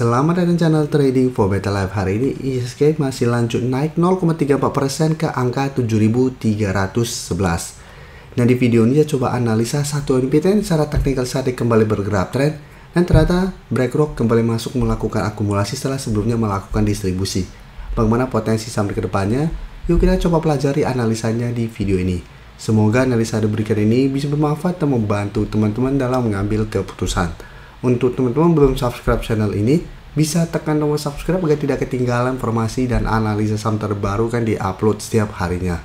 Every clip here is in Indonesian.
Selamat datang channel Trading for Better Life. Hari ini IHSG masih lanjut naik 0,34% ke angka 7.311. Nah, di video ini saya coba analisa satu emiten secara teknikal saat kembali bergerak trend dan ternyata BlackRock kembali masuk melakukan akumulasi setelah sebelumnya melakukan distribusi. Bagaimana potensi sampai ke depannya? Yuk kita coba pelajari analisanya di video ini. Semoga analisa diberikan ini bisa bermanfaat dan membantu teman-teman dalam mengambil keputusan. Untuk teman-teman belum subscribe channel ini, bisa tekan tombol subscribe agar tidak ketinggalan informasi dan analisa saham terbaru kan di-upload setiap harinya.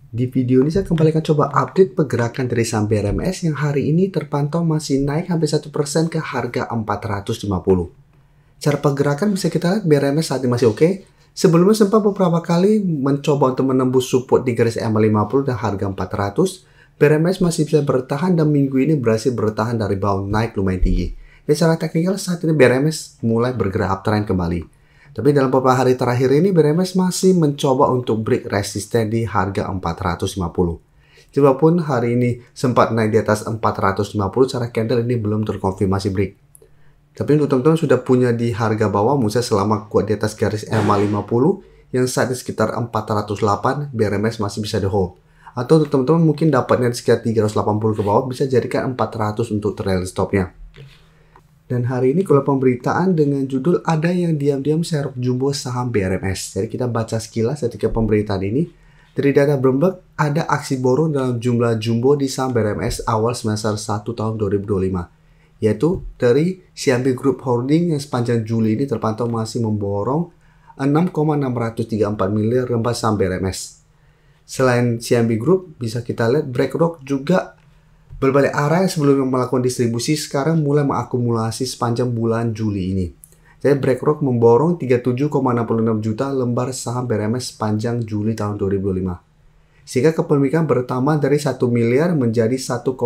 Di video ini saya kembali akan coba update pergerakan dari saham BRMS yang hari ini terpantau masih naik hampir 1% ke harga 450. Cara pergerakan bisa kita lihat BRMS saat ini masih oke. Sebelumnya sempat beberapa kali mencoba untuk menembus support di garis EMA 50 dan harga 400. BRMS masih bisa bertahan dan minggu ini berhasil bertahan dari bawah naik lumayan tinggi. Dan secara teknikal saat ini BRMS mulai bergerak uptrend kembali. Tapi dalam beberapa hari terakhir ini BRMS masih mencoba untuk break resisten di harga 450. Walaupun hari ini sempat naik di atas 450, secara candle ini belum terkonfirmasi break. Tapi untuk teman-teman sudah punya di harga bawah, misalnya selama kuat di atas garis EMA 50 yang saat ini sekitar 408, BRMS masih bisa di hold. Atau untuk teman-teman mungkin dapatnya sekitar 380 ke bawah, bisa jadikan 400 untuk trailing stopnya. Dan hari ini kalau pemberitaan dengan judul ada yang diam-diam serok jumbo saham BRMS. Jadi kita baca sekilas ketika pemberitaan ini. Dari data Bloomberg ada aksi borong dalam jumlah jumbo di saham BRMS awal semester 1 tahun 2025. Yaitu dari CMB Group Holding yang sepanjang Juli ini terpantau masih memborong 6,634 miliar lembar saham BRMS. Selain CMB Group, bisa kita lihat BlackRock juga berbalik arah yang sebelumnya melakukan distribusi sekarang mulai mengakumulasi sepanjang bulan Juli ini. Jadi BlackRock memborong 37,66 juta lembar saham BRMS sepanjang Juli tahun 2005. Sehingga kepemilikan bertambah dari 1 miliar menjadi 1,04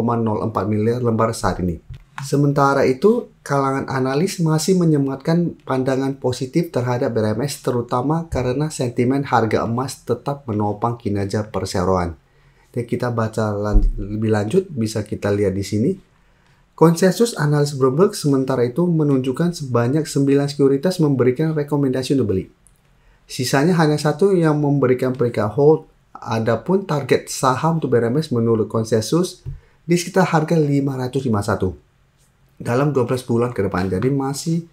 miliar lembar saat ini. Sementara itu, kalangan analis masih menyematkan pandangan positif terhadap BRMS terutama karena sentimen harga emas tetap menopang kinerja perseroan. Dan kita baca lebih lanjut, bisa kita lihat di sini. Konsensus analis Bloomberg sementara itu menunjukkan sebanyak 9 sekuritas memberikan rekomendasi untuk beli. Sisanya hanya satu yang memberikan peringkat hold. Adapun target saham untuk BRMS menurut konsensus di sekitar harga 551. Dalam 12 bulan ke depan, jadi masih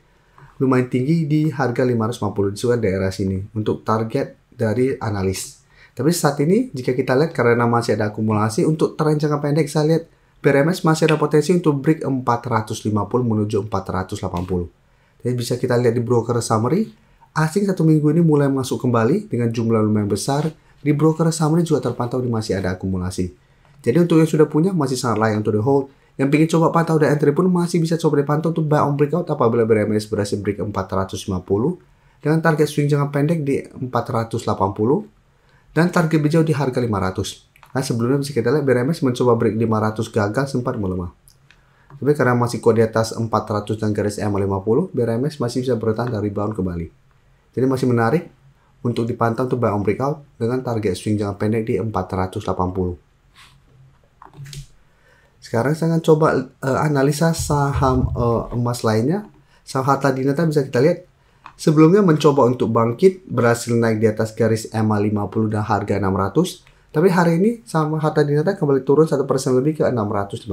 lumayan tinggi di harga 550 di sekitar daerah sini untuk target dari analis. Tapi saat ini jika kita lihat karena masih ada akumulasi untuk tren jangka pendek, saya lihat BRMS masih ada potensi untuk break 450 menuju 480. Jadi bisa kita lihat di broker summary, asing satu minggu ini mulai masuk kembali dengan jumlah lumayan besar. Di broker summary juga terpantau masih ada akumulasi. Jadi untuk yang sudah punya masih sangat layak untuk di hold. Yang ingin coba pantau dan entry pun masih bisa coba dipantau untuk buy on breakout apabila BRMS berhasil break 450 dengan target swing jangka pendek di 480 dan target hijau di harga 500. Nah, sebelumnya bisa kita lihat BRMS mencoba break 500 gagal sempat melemah. Tapi karena masih kuat di atas 400 dan garis EMA 50, BRMS masih bisa bertahan dari rebound kembali. Jadi masih menarik untuk dipantau untuk buy on breakout dengan target swing jangka pendek di 480. Sekarang saya akan coba analisa saham emas lainnya. Saham Harta Dinata bisa kita lihat sebelumnya mencoba untuk bangkit, berhasil naik di atas garis EMA 50 dan harga 600. Tapi hari ini saham Harta Dinata kembali turun 1% lebih ke 615.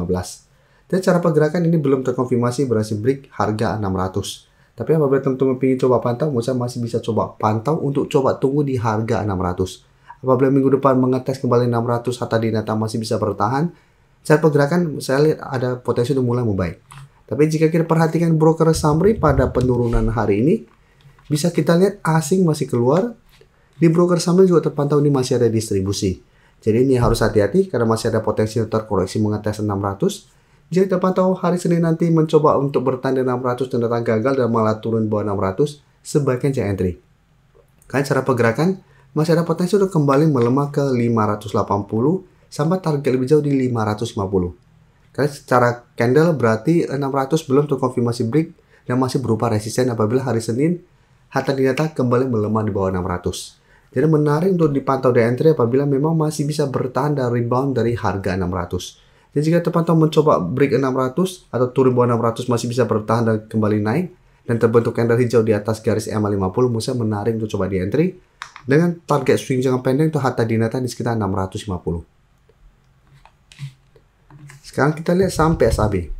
Dan cara pergerakan ini belum terkonfirmasi berhasil break harga 600. Tapi apabila teman-teman ingin coba pantau, saya masih bisa coba pantau untuk coba tunggu di harga 600. Apabila minggu depan mengetes kembali 600, Harta Dinata masih bisa bertahan. Cara pergerakan saya lihat ada potensi untuk mulai membaik. Tapi jika kita perhatikan broker summary pada penurunan hari ini, bisa kita lihat asing masih keluar. Di broker summary juga terpantau ini masih ada distribusi. Jadi ini harus hati-hati karena masih ada potensi terkoreksi mengetes 600. Jika terpantau hari Senin nanti mencoba untuk bertahan di 600 dan datang gagal dan malah turun bawah 600, sebaiknya jangan entry. Karena cara pergerakan masih ada potensi untuk kembali melemah ke 580 sampai target lebih jauh di 550. Karena secara candle berarti 600 belum terkonfirmasi break dan masih berupa resisten apabila hari Senin Harta Dinata kembali melemah di bawah 600. Jadi menarik untuk dipantau di entry apabila memang masih bisa bertahan dan rebound dari harga 600. Dan jika terpantau mencoba break 600 atau turun bawah 600 masih bisa bertahan dan kembali naik, dan terbentuk candle hijau di atas garis EMA 50, menurut saya menarik untuk coba di entry dengan target swing jangka pendek untuk harta dinata di sekitar 650. Sekarang kita lihat saham PSAB.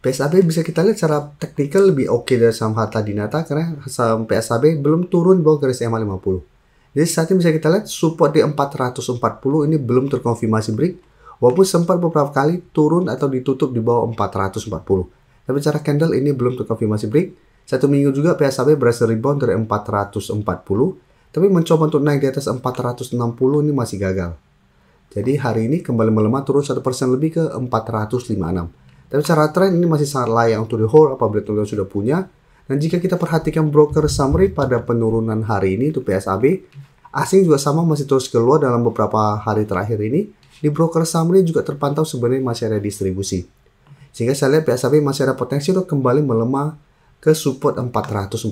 PSAB bisa kita lihat secara teknikal lebih oke dari saham harta dinata karena saham PSAB belum turun bawah garis EMA 50. Jadi saat ini bisa kita lihat support di 440 ini belum terkonfirmasi break, walaupun sempat beberapa kali turun atau ditutup di bawah 440. Tapi secara candle ini belum terkonfirmasi break. Satu minggu juga PSAB berhasil rebound dari 440, tapi mencoba untuk naik di atas 460 ini masih gagal. Jadi hari ini kembali melemah turun 1% lebih ke 456. Tapi secara tren ini masih sangat layak untuk di hold apabila teman-teman sudah punya. Dan jika kita perhatikan broker summary pada penurunan hari ini untuk PSAB, asing juga sama masih terus keluar dalam beberapa hari terakhir ini. Di broker summary juga terpantau sebenarnya masih ada distribusi. Sehingga saya lihat PSAB masih ada potensi untuk kembali melemah ke support 440.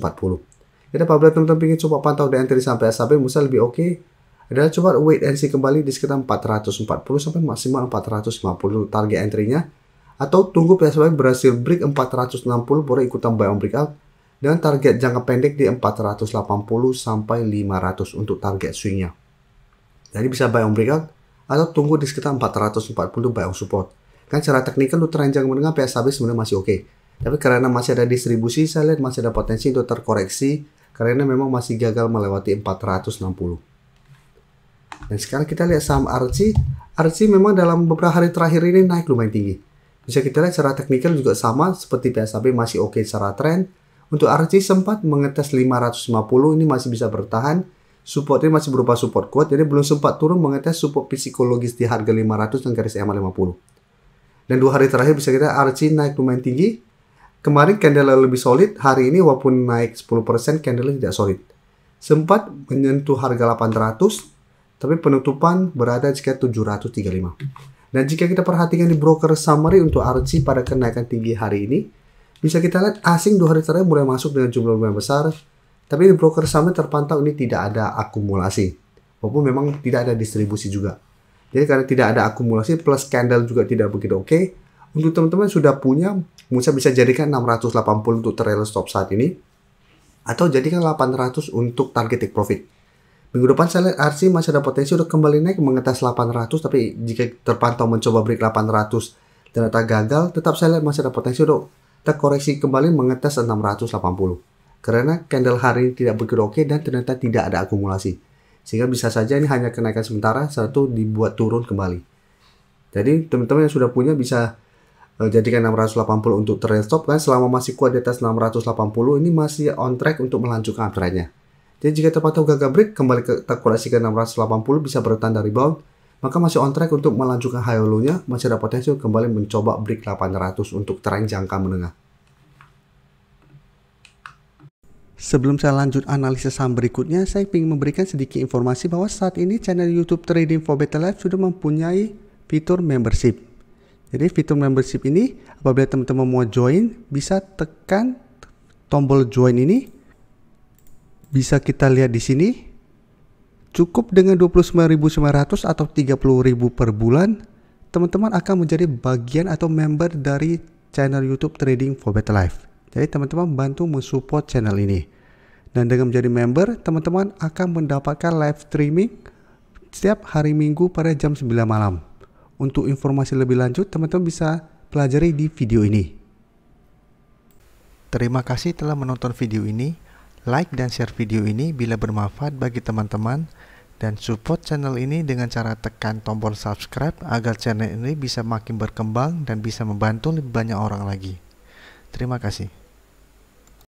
Jadi apabila teman-teman ingin coba pantau di entry sampai PSAB, mungkin lebih oke adalah coba wait and see kembali di sekitar 440 sampai maksimal 450 target entry-nya. Atau tunggu PSAB berhasil break 460 baru ikutan buy on breakout dengan target jangka pendek di 480 sampai 500 untuk target swing-nya. Jadi bisa buy on breakout atau tunggu di sekitar 440 buy on support. Kan secara teknikal untuk tren jangka menengah PSAB sebenarnya masih oke. Tapi karena masih ada distribusi, saya lihat masih ada potensi untuk terkoreksi karena memang masih gagal melewati 460. Dan sekarang kita lihat saham ARCI. ARCI memang dalam beberapa hari terakhir ini naik lumayan tinggi. Bisa kita lihat secara teknikal juga sama seperti PSAB masih oke secara tren. Untuk ARCI sempat mengetes 550 ini masih bisa bertahan. Supportnya masih berupa support kuat, jadi belum sempat turun mengetes support psikologis di harga 500 dan garis EMA 50. Dan 2 hari terakhir bisa kita ARCI naik lumayan tinggi. Kemarin candle lebih solid, hari ini walaupun naik 10% candle tidak solid. Sempat menyentuh harga 800, tapi penutupan berada di sekitar 735. Dan jika kita perhatikan di broker summary untuk ARCI pada kenaikan tinggi hari ini, bisa kita lihat asing 2 hari terakhir mulai masuk dengan jumlah lumayan besar, tapi di broker summary terpantau ini tidak ada akumulasi, walaupun memang tidak ada distribusi juga. Jadi karena tidak ada akumulasi plus candle juga tidak begitu oke. Untuk teman-teman sudah punya, bisa jadikan 680 untuk trailer stop saat ini. Atau jadikan 800 untuk target take profit. Minggu depan saya lihat ARCI masih ada potensi untuk kembali naik mengetes 800. Tapi jika terpantau mencoba break 800 ternyata gagal, tetap saya lihat masih ada potensi untuk terkoreksi kembali mengetes 680. Karena candle hari ini tidak begitu oke dan ternyata tidak ada akumulasi. Sehingga bisa saja ini hanya kenaikan sementara, satu dibuat turun kembali. Jadi teman-teman yang sudah punya bisa jadikan 680 untuk trailing stop kan selama masih kuat di atas 680 ini masih on track untuk melanjutkan uptrend-nya. Jadi jika terpantau gagal break kembali ke terkoreksi ke 680 bisa bertanda rebound, maka masih on track untuk melanjutkan high low-nya, masih ada potensi kembali mencoba break 800 untuk tren jangka menengah. Sebelum saya lanjut analisis saham berikutnya, saya ingin memberikan sedikit informasi bahwa saat ini channel YouTube Trading for Better Life sudah mempunyai fitur membership. Jadi fitur membership ini apabila teman-teman mau join bisa tekan tombol join ini. Bisa kita lihat di sini. Cukup dengan 29.900 atau 30.000 per bulan, teman-teman akan menjadi bagian atau member dari channel YouTube Trading for Better Life. Jadi teman-teman bantu mensupport channel ini. Dan dengan menjadi member, teman-teman akan mendapatkan live streaming setiap hari Minggu pada jam 9 malam. Untuk informasi lebih lanjut, teman-teman bisa pelajari di video ini. Terima kasih telah menonton video ini. Like dan share video ini bila bermanfaat bagi teman-teman. Dan support channel ini dengan cara tekan tombol subscribe agar channel ini bisa makin berkembang dan bisa membantu lebih banyak orang lagi. Terima kasih.